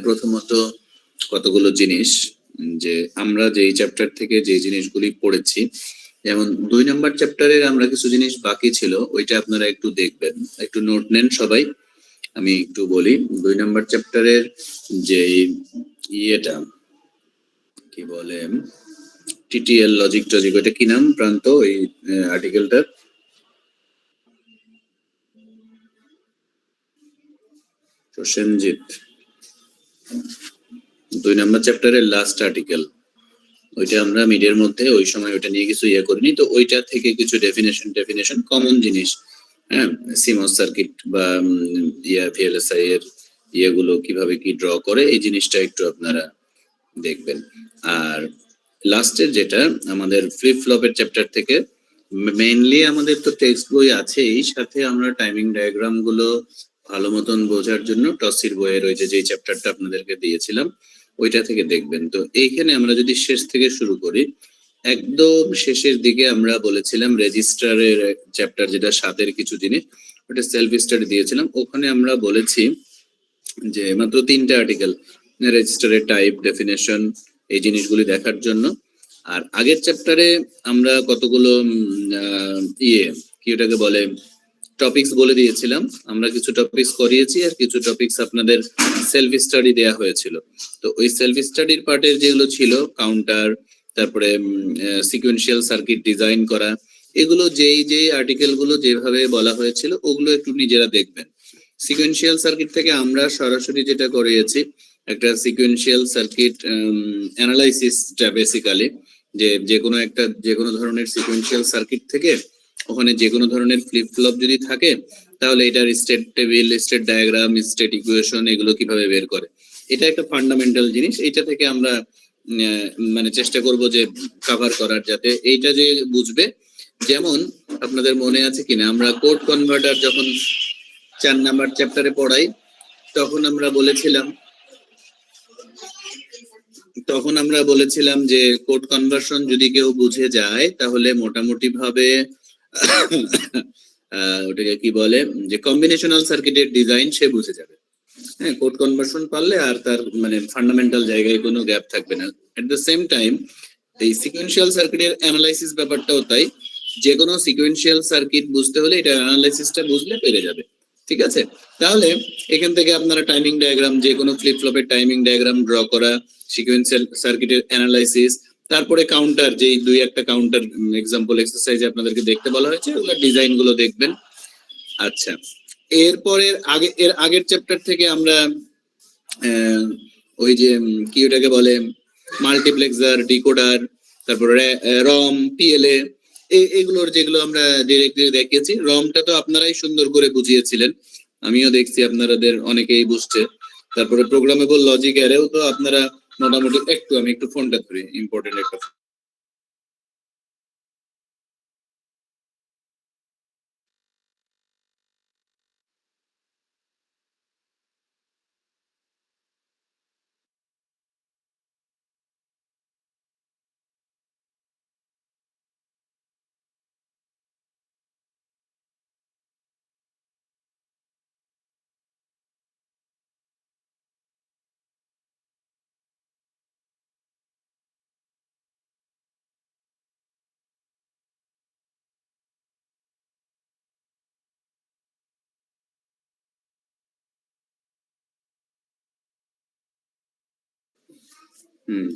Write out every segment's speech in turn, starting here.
প্রথমত কতগুলো জিনিস, যে আমরা যে চ্যাপ্টার থেকে যে জিনিসগুলি পড়েছি, যেমন 2 নম্বর চ্যাপ্টারের আমরা কিছু জিনিস বাকি ছিল, ওইটা আপনারা একটু দেখবেন, একটু নোট নেন সবাই। আমি একটু বলি, 2 নম্বর চ্যাপ্টারের যে ইয়েটা কি বলে, টিটিএল লজিক টজিক, ওইটা কি নাম প্রান্ত ওই আর্টিকেলটার? প্রসেনজিৎ, 2 নম্বর চ্যাপ্টারের লাস্ট আর্টিকেল, ওইটা আমরা মিডিয়ার মধ্যে ওই সময় ওইটা নিয়ে কিছু ইয়ে করিনি, তো ওইটা থেকে কিছু ডেফিনেশন কমন জিনিস, হ্যাঁ, সিমস সার্কিট বা ভিএলএসআই এর ইয়েগুলো কিভাবে কি ড্র করে, এই জিনিসটা একটু আপনারা দেখবেন। আর লাস্টের যেটা আমাদের ফ্লিপ ফ্লপের চ্যাপ্টার থেকে, মেইনলি আমাদের তো টেক্সট বই আছেই, সাথে আমরা টাইমিং ডায়াগ্রাম গুলো ভালো মতন বোঝার জন্য টসির বইয়ের ওই যে চ্যাপ্টারটা আপনাদেরকে দিয়েছিলাম ওইটা থেকে দেখবেন। তো এইখানে আমরা যদি শেষ থেকে শুরু করি, একদম শেষের দিকে আমরা বলেছিলাম রেজিস্ট্রারের চ্যাপ্টার, যেটা 7-এর কিছু জিনিস, ওটা সেলফ স্টাডি দিয়েছিলাম। ওখানে আমরা বলেছি যে মাত্র 3টা আর্টিকেল, রেজিস্টারের টাইপ, ডেফিনেশন, এই জিনিসগুলি দেখার জন্য। আর আগের চ্যাপ্টারে আমরা কতগুলো কি ওটাকে বলে টপিকস বলে দিয়েছিলাম, আমরা কিছু টপিকস করিয়েছি আর কিছু টপিকস আপনাদের সেলফ স্টাডি দেয়া হয়েছিল। তো ওই সেলফ স্টাডির পার্টের যেগুলো ছিল, কাউন্টার, তারপরে সিকোয়েন্সিয়াল সার্কিট ডিজাইন করা, এগুলো যেই আর্টিকেল গুলো যেভাবে বলা হয়েছিল ওগুলো একটু নিজেরা দেখবেন। সিকোয়েন্সিয়াল সার্কিট থেকে আমরা সরাসরি যেটা করিয়েছি, একটা সিকোয়েন্সিয়াল সার্কিট অ্যানালাইসিসটা বেসিক্যালি, যে কোনো ধরনের সিকোয়েন্সিয়াল সার্কিট থেকে ওখানে যে কোনো ধরনের ফ্লিপ ফ্লপ যদি থাকে, তাহলে এটার state table, state diagram, state equation, এগুলো কিভাবে বের করে, এটা একটা ফান্ডামেন্টাল জিনিস। এইটা থেকে আমরা মানে চেষ্টা করব যে কভার করার, যাতে এইটা যে বুঝবে। যেমন আপনাদের মনে আছে কিনা, আমরা কোড কনভার্টার যখন 4 নাম্বার চ্যাপ্টারে পড়াই, তখন আমরা বলেছিলাম যে কোড কনভার্সন যদি কেউ বুঝে যায়, তাহলে মোটামুটি ভাবে ওটাকে কি বলে, যে কম্বিনেশনাল সার্কিটের ডিজাইন সে বুঝে যাবে। হ্যাঁ, কোড কনভার্সন পারলে আর তার মানে ফান্ডামেন্টাল জায়গায় কোনো গ্যাপ থাকবে না। এট দ্য সেম টাইম এই সিকোয়েন্সিয়াল সার্কিটের অ্যানালাইসিস ব্যাপারটাও তাই, যে কোনো সিকোয়েন্সিয়াল সার্কিট বুঝতে হলে এটা অ্যানালাইসিসটা বুঝলে পেরে যাবে। ঠিক আছে, তাহলে এখান থেকে আপনারা টাইমিং ডায়াগ্রাম, যে কোনো ফ্লিপ ফ্লপের টাইমিং ডায়াগ্রাম ড্র করা, সিকোয়েন্সিয়াল সার্কিটের অ্যানালাইসিস, তারপরে কাউন্টার, যেই 2-1টা কাউন্টার এক্সাম্পল এক্সারসাইজে আপনাদেরকে দেখতে বলা হয়েছে, ওগুলো ডিজাইন গুলো দেখবেন। আচ্ছা, এর আগের চ্যাপ্টার থেকে আমরা ওই যে কি ওটাকে বলে, মাল্টিপ্লেক্সার, ডিকোডার, তারপরে রম, পিএলএ, এগুলোর যেগুলো আমরা ডিরেক্টলি দেখিয়েছি। রমটা তো আপনারাই সুন্দর করে বুঝিয়েছিলেন, আমিও দেখছি আপনাদের অনেকেই বুঝছে। তারপরে প্রোগ্রামেবল লজিক অ্যারেও তো আপনারা মোটামুটি, আমি একটু ফোনটা ধরি, ইম্পর্টেন্ট একটা।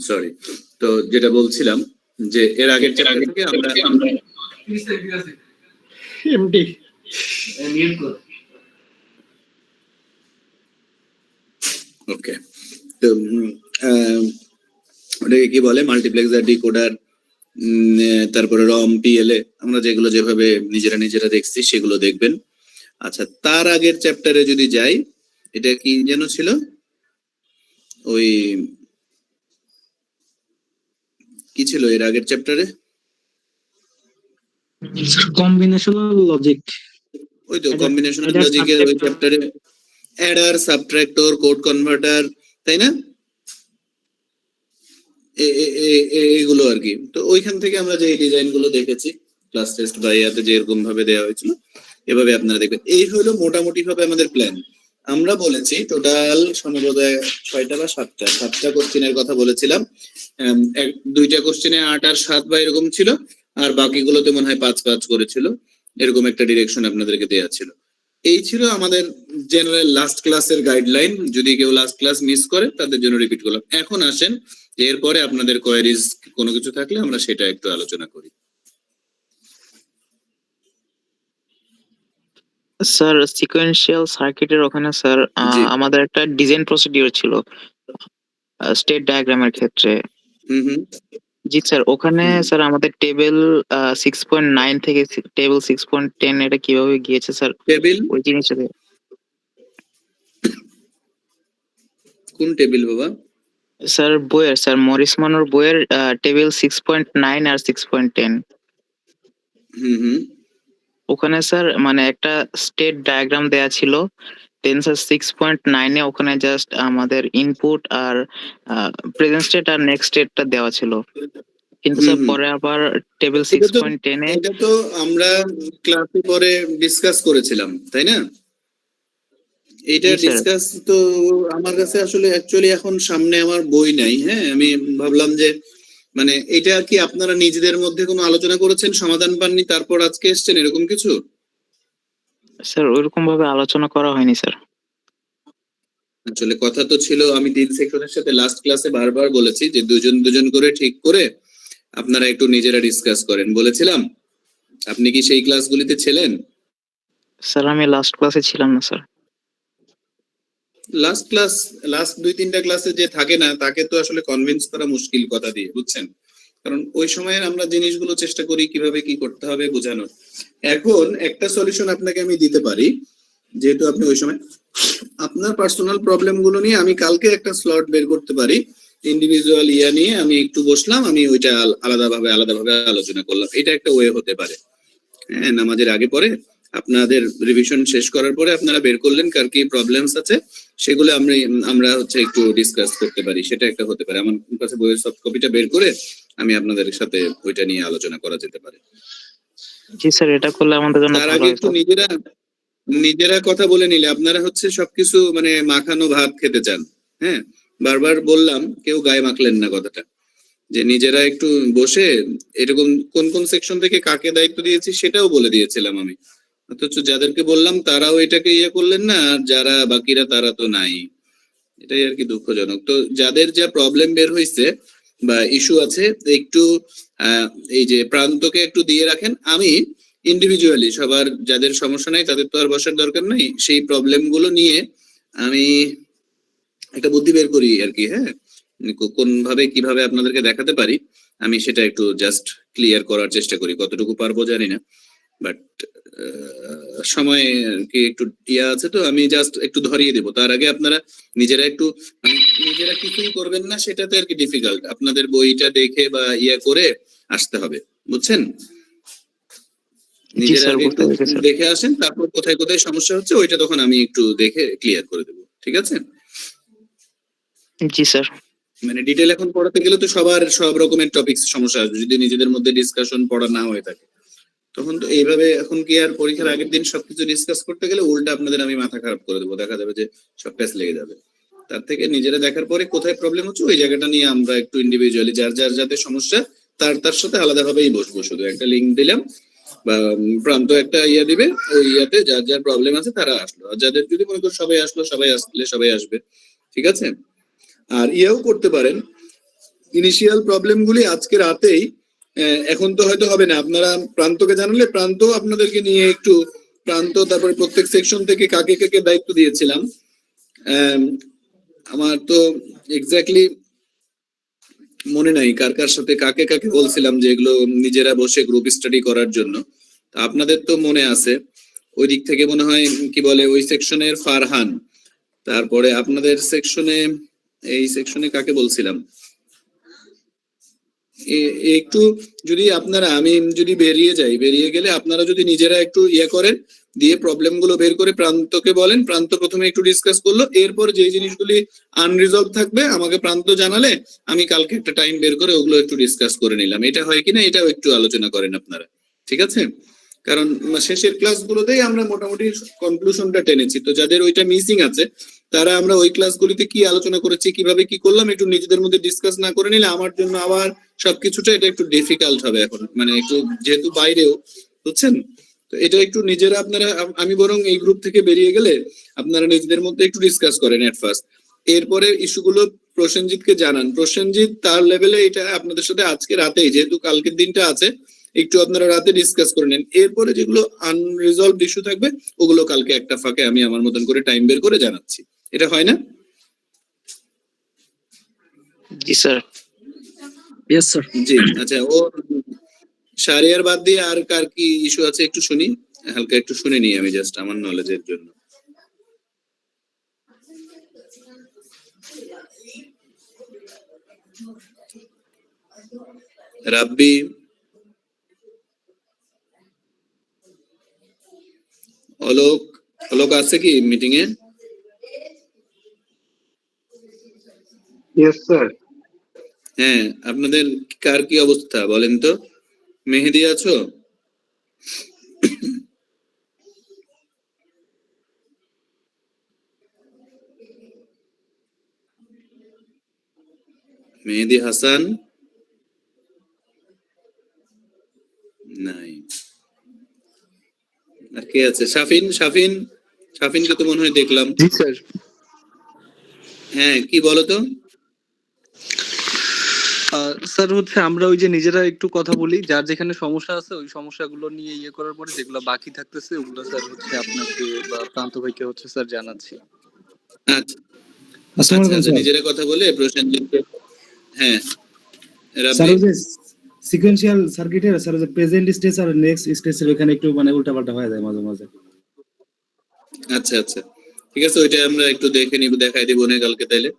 সরি, তো যেটা বলছিলাম যে এর আগের চ্যাপ্টার থেকে আমরা এমডি ওকে, তো ওটাকে কি বলে, মাল্টিপ্লেক্সার, ডিকোডার, তারপরে রম, পিএলএ, আমরা যেগুলো যেভাবে নিজেরা দেখছি সেগুলো দেখবেন। আচ্ছা, তার আগের চ্যাপ্টারে যদি যাই, এটা কি যেন ছিল, ওই কি ছিল এর আগের চ্যাপ্টারে, কম্বিনেশনাল লজিক। ওই তো কম্বিনেশনাল লজিকের ওই চ্যাপ্টারে অ্যাডার, সাবট্রাক্টর, কোড কনভার্টার, তাই না, এগুলো আর কি। তো ওইখান থেকে আমরা যে ডিজাইন গুলো দেখেছি ক্লাস টেস্ট বা ইয়াতে যেরকম ভাবে দেওয়া হয়েছিল, এভাবে আপনারা দেখবেন। এই হলো মোটামুটি ভাবে আমাদের প্ল্যান। আমরা বলেছি টোটাল সম্ভবত 6টা বা 7টা কোশ্চেনের কথা বলেছিলাম। দুইটা কোশ্চেনে 8 আর 7 বা এরকম ছিল, আর বাকিগুলোতে মনে হয় 5 করেছিল, এরকম একটা ডিরেকশন আপনাদেরকে দেওয়া ছিল। এই ছিল আমাদের জেনারেল লাস্ট ক্লাসের গাইডলাইন। যদি কেউ লাস্ট ক্লাস মিস করে তাদের জন্য রিপিট করলাম। এখন আসেন যে এরপরে আপনাদের কোয়ারিজ কোনো কিছু থাকলে আমরা সেটা একটু আলোচনা করি। স্যার সিকোয়েন্সিয়াল সার্কিটের ওখানে স্যার জি। আমাদের একটা ডিজাইন প্রসিডিউর ছিল স্টেট ডায়াগ্রামের ক্ষেত্রে। হুম। জি স্যার, ওখানে স্যার আমাদের টেবিল 6.9 থেকে টেবিল 6.10 এটা কিভাবে গিয়েছে স্যার টেবিল ওই জিনিসটা? কোন টেবিল বাবা? স্যার বইয়ের, স্যার মরিস মানোর বইয়ের টেবিল 6.9 আর 6.10 হুম। ওখানে স্যার মানে একটা স্টেট ডায়াগ্রাম দেয়া ছিল। দেন স্যার 6.9 এ ওখানে জাস্ট আমাদের ইনপুট আর প্রেজেন্ট স্টেট আর নেক্সট স্টেটটা দেওয়া ছিল, কিন্তু স্যার পরে আবার টেবিল 6.10 এ এটা তো আমরা ক্লাসে পরে ডিসকাস করেছিলাম, তাই না? এটা জি স্যার। ডিসকাস তো আমার কাছে আসলে অ্যাকচুয়ালি এখন সামনে আমার বই নাই। হ্যাঁ, আমি ভাবলাম যে মানে এটা কি আপনারা নিজেদের মধ্যে কোনো আলোচনা করেছেন, সমাধান পাননি, তারপর আজকে এসেছেন, এরকম কিছু? স্যার ওইরকম ভাবে আলোচনা করা হয়নি স্যার। আসলে কথা তো ছিল, আমি 3 সেকশনের সাথে লাস্ট ক্লাসে বারবার বলেছি যে দুজন করে ঠিক করে আপনারা একটু নিজেরা ডিসকাস করেন বলেছিলাম। আপনি কি সেই ক্লাসগুলিতে ছিলেন? স্যার আমি লাস্ট ক্লাসে ছিলাম না স্যার। লাস্ট 2-3টা ক্লাসে যে থাকে না তাকে তো আসলে কনভিন্স করা মুশকিল কথা দিয়ে, বুঝছেন? কারণ ওই সময় আমরা জিনিসগুলো চেষ্টা করি কিভাবে কি করতে হবে বোঝানোর। এখন একটা সলিউশন আপনাকে আমি দিতে পারি, যেহেতু আপনি ওই সময় আপনার পার্সোনাল প্রবলেম গুলো নিয়ে আমি কালকে একটা স্লট বের করতে পারি, ইন্ডিভিজুয়াল নিয়ে আমি একটু বসলাম, আমি ওইটা আলাদাভাবে আলোচনা করলাম। এটা একটা ওয়ে হতে পারে। হ্যাঁ, নামাজের আগে পরে আপনাদের রিভিশন শেষ করার পরে আপনারা বের করলেন কার কি প্রবলেমস আছে, সেগুলো আমরা একটু ডিসকাস করতে পারি। সেটা একটা হতে পারে। আমার কাছে বইয়ের সফট কপিটা বের করে আমি আপনাদের সাথে ওইটা নিয়ে আলোচনা করা যেতে পারে। জি স্যার, এটা করলে আমাদের জন্য তার ভালো আগে হয় একটু স্যার। নিজেরা কথা বলে নিলে, আপনারা সবকিছু মানে মাখানো ভাত খেতে চান। হ্যাঁ, বারবার বললাম, কেউ গায়ে মাখলেন না কথাটা, যে নিজেরা একটু বসে এরকম কোন কোন সেকশন থেকে কাকে দায়িত্ব দিয়েছি সেটাও বলে দিয়েছিলাম আমি। অথচ যাদেরকে বললাম তারাও এটাকে করলেন না, আর যারা বাকিরা তারা তো নাই। এটাই আর কি দুঃখজনক। তো যাদের যা প্রবলেম বের হয়েছে বা ইস্যু আছে, একটু এই যে প্রান্তকে একটু দিয়ে রাখেন। আমি ইন্ডিভিজুয়ালি সবার যাদের সমস্যা নাই তাদের তো আর বসার দরকার নাই, সেই প্রবলেম গুলো নিয়ে আমি একটা বুদ্ধি বের করি আর কি। হ্যাঁ, কোন ভাবে কিভাবে আপনাদেরকে দেখাতে পারি আমি সেটা একটু জাস্ট ক্লিয়ার করার চেষ্টা করি। কতটুকু পারবো জানি না, বাট সময় কি একটু আছে, তো আমি জাস্ট একটু ধরিয়ে দেবো। তার আগে আপনারা নিজেরা একটু নিজেরা কিছুই করবেন না, সেটাতে আর কি ডিফিকাল্ট। আপনাদের বইটা দেখে বা করে আসতে হবে, বুঝছেন? নিজেরা আগে একটু দেখে আসেন, তারপর কোথায় কোথায় সমস্যা হচ্ছে ওইটা তখন আমি একটু দেখে ক্লিয়ার করে দেবো। ঠিক আছে? জি স্যার। মানে ডিটেল এখন পড়াতে গেলে তো সবার সব রকমের টপিকস সমস্যা আসবে। যদি নিজেদের মধ্যে ডিসকাশন পড়া না হয়ে থাকে তখন তো এইভাবে এখন কি আর পরীক্ষার আগের দিন সবকিছু ডিসকাস করতে গেলে উল্টা আপনাদের আমি মাথা খারাপ করে দেবো, দেখা যাবে যে সব প্যাচ লেগে যাবে। তার থেকে নিজেরা দেখার পরে কোথায় প্রবলেম হচ্ছে ওই জায়গাটা নিয়ে আমরা একটু ইন্ডিভিজুয়ালি যার যাতে সমস্যা তার সাথে আলাদাভাবেই বসবো। শুধু একটা লিঙ্ক দিলাম বা প্রান্ত একটা দিবে, ওই ইয়াতে যার প্রবলেম আছে তারা আসলো, আর যাদের যদি মনে করো সবাই আসলো, সবাই আসবে। ঠিক আছে? আর করতে পারেন ইনিশিয়াল প্রবলেম গুলি আজকে রাতেই, এখন তো হয়তো হবে না, আপনারা প্রান্তকে জানালে প্রান্ত আপনাদেরকে নিয়ে একটু প্রান্ত, তারপরে প্রত্যেক সেকশন থেকে কাকে কাকে দায়িত্ব দিয়েছিলাম আমার তো এক্স্যাক্টলি মনে নাই কার কার সাথে কাকে কাকে বলছিলাম যে এগুলো নিজেরা বসে গ্রুপ স্টাডি করার জন্য। আপনাদের তো মনে আছে, ওই দিক থেকে মনে হয় কি বলে ওই সেকশনের ফারহান, তারপরে আপনাদের সেকশনে এই সেকশনে কাকে বলছিলাম একটু, যদি আপনারা আমি যদি বেরিয়ে গেলে আপনারা যদি নিজেরা একটু করেন, দিয়ে প্রবলেম গুলো বের করে প্রান্তকে বলেন, প্রান্ত প্রথমে একটু ডিসকাস করলো, এরপর যে জিনিসগুলি আনরিজলভ থাকবে আমাকে প্রান্ত জানালে আমি কালকে একটা টাইম বের করে ওগুলো একটু ডিসকাস করে নিলাম। এটা হয় কিনা এটাও একটু আলোচনা করেন আপনারা। ঠিক আছে? কারণ শেষের ক্লাসগুলোতেই আমরা মোটামুটি কনক্লুশনটা টেনেছি। তো যাদের ওইটা মিসিং আছে তারা আমরা ওই ক্লাসগুলিতে কি আলোচনা করেছি, কিভাবে কি করলাম, একটু নিজেদের মধ্যে ডিসকাস না করে নিলে আমার জন্য আবার সবকিছুটা এটা একটু ডিফিকাল্ট হবে এখন, মানে একটু যেহেতু বাইরেও, বুঝছেন? তো এটা একটু নিজেরা আপনারা, আমি বরং এই গ্রুপ থেকে বেরিয়ে গেলে আপনারা নিজেদের মধ্যে একটু ডিসকাস করেন এট ফার্স্ট। এরপরে ইস্যুগুলো প্রসেনজিৎকে জানান। প্রসেনজিৎ তার লেভেলে এটা আপনাদের সাথে আজকে রাতেই, যেহেতু কালকের দিনটা আছে, একটু আপনারা রাতে ডিসকাস করে নেন। এরপরে যেগুলো আনরিজলভড ইস্যু থাকবে ওগুলো কালকে একটা ফাঁকে আমি আমার মতন করে টাইম বের করে জানাচ্ছি। এটা হয় না? জি স্যার। Yes sir. জি আচ্ছা, ও শারিয়ার বাদ দিয়ে আর কার কি ইস্যু আছে একটু শুনি, হালকা একটু শুনে নিই আমি, জাস্ট আমার নলেজের জন্য। রাব্বি, অলোক, অলোক আছে কি মিটিং এ? Yes sir. হ্যাঁ, আপনাদের কার কি অবস্থা বলেন তো? মেহেদি আছো? মেহেদি হাসান নাই। আর কে আছে? শাফিন, শাফিন, শাফিনকে তো মনে হয় দেখলাম। জি স্যার। হ্যাঁ, কি বলো তো? স্যার হচ্ছে আমরা ওই যে নিজেরা একটু কথা বলি, যার যেখানে সমস্যা আছে ওই সমস্যাগুলো নিয়ে ইয়ে করার পরে যেগুলো বাকি থাকতেছে ওগুলো স্যার হচ্ছে আপনাকে বা প্রান্ত ভাইকে হচ্ছে স্যার জানাচ্ছি। আচ্ছা আসসালামু আচ্ছা, আলাইকুম স্যার। নিজেরা কথা বলে প্রসেনজিৎকে। হ্যাঁ স্যার রাব্বি, ওই যে সিকোয়েন্সিয়াল সার্কিটের স্যার যে প্রেজেন্ট স্টেজ আর নেক্সট স্টেজের ওখানে একটু মানে উল্টাপাল্টা হয়ে যায় মাঝে মাঝে। আচ্ছা আচ্ছা ঠিক আছে, ওইটা আমরা একটু দেখে নিব, দেখাই দিব না কালকে তাইলে।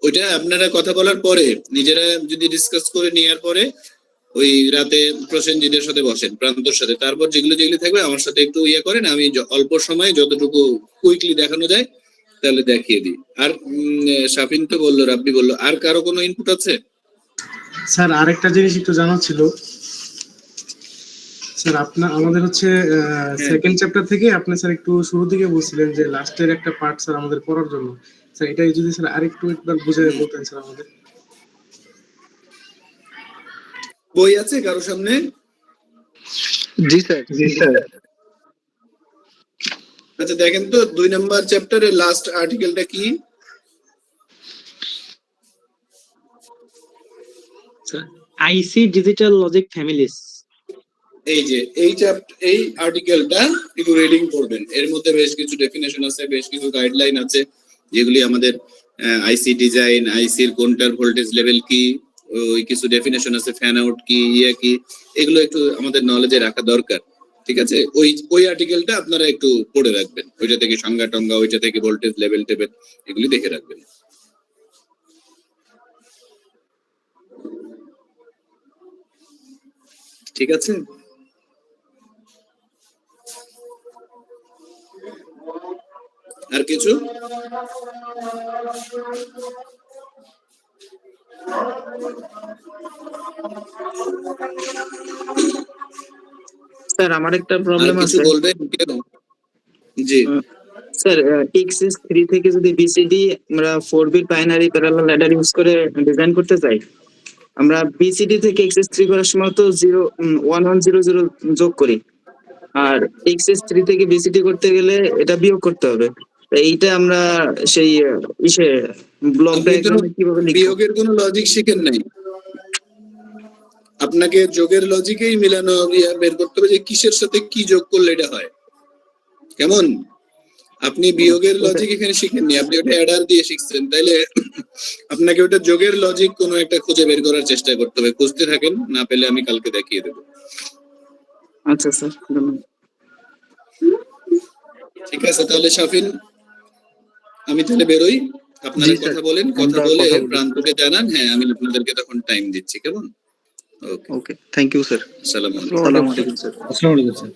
ওইটা আপনারা কথা বলার পরে নিজেরা যদি ডিসকাস করে নেওয়ার পরে ওই রাতে প্রসেনজিতের সাথে বসেন, প্রান্তর সাথে, তারপর যেগুলো যেগুলো থাকবে আমার সাথে একটু ইয়ে করেন, আমি অল্প সময়ে যতটুকু কুইকলি দেখানো যায় তাহলে দেখিয়ে দিই। আর শাফিন তো বললো, রাব্বি বললো, আর কারো কোনো ইনপুট আছে? স্যার আরেকটা জিনিস একটু জানার ছিল স্যার। আমাদের হচ্ছে সেকেন্ড চ্যাপ্টার থেকে আপনি স্যার একটু শুরু থেকে বলছিলেন যে লাস্টের একটা পার্ট স্যার আমাদের পড়ার জন্য। স্যার এটাই যদি স্যার আরেকটু একবার বুঝিয়ে বলতেন স্যার আমাদের। বই আছে কারো সামনে? জি স্যার। জি স্যার। আচ্ছা দেখেন তো 2 নাম্বার চ্যাপ্টারের লাস্ট আর্টিকেলটা কি? আইসি ডিজিটাল লজিক ফ্যামিলিস। এই যে এই আর্টিকেলটা একটু রিডিং করবেন। এর মধ্যে বেশ কিছু ডেফিনেশন আছে, বেশ কিছু গাইডলাইন আছে, যেগুলি আমাদের আইসি ডিজাইন, আইসির কোনটার ভোল্টেজ লেভেল কি, ওই কিছু ডেফিনেশন আছে, ফ্যান আউট কি, ইয়ে কি, এগুলো একটু আমাদের নলেজে রাখা দরকার। ঠিক আছে, ওই আর্টিকেলটা আপনারা একটু পড়ে রাখবেন, ওইটা থেকে সংজ্ঞা টঙ্গা, ওইটা থেকে ভোল্টেজ লেভেল টেবেল, এগুলি দেখে রাখবেন। ঠিক আছে, আর কিছু? স্যার আমার একটা আর প্রবলেম কিছু আছে বলবেন কেউ? জি স্যার। এক্সএস 3 থেকে যদি বিসিডি আমরা 4 bit binary parallel ladder use করে ডিজাইন করতে চাই, আমরা বিসিডি থেকে এক্সএস 3 করার সময় তো 1100 যোগ করি, আর এক্সএস 3 থেকে বিসিডি করতে গেলে এটা বিয়োগ করতে হবে। এইটা আমরা সেই ইসে ব্লক আপনি তো ডায়াগ্রামে কিভাবে লিখব? বিয়োগের কোনো লজিক শিখেন নাই, আপনাকে যোগের লজিকেই মিলানো বের করতে হবে যে কিসের সাথে কি যোগ করলে এটা হয়। কেমন? আপনি বিয়োগের লজিক এখানে শিখেননি, আপনি ওটা অ্যাডার দিয়ে শিখছেন, তাইলে আপনাকে ওটা যোগের লজিক কোনো একটা খুঁজে বের করার চেষ্টা করতে হবে। খুঁজতে থাকেন, না পেলে আমি কালকে দেখিয়ে দেবো। আচ্ছা স্যার, ধন্যবাদ। ঠিক আছে তাহলে শাফিন, আমি তাহলে বেরোই, আপনারা জি, স্যার। কথা বলেন, কথা আমরা বলে কথা বলি। প্রান্তকে জানান। হ্যাঁ, আমি আপনাদেরকে তখন টাইম দিচ্ছি, কেমন? ওকে, ওকে, থ্যাংক ইউ স্যার। আসসালামু আলাইকুম। আসসালামু আলাইকুম স্যার। আসসালামু আলাইকুম স্যার।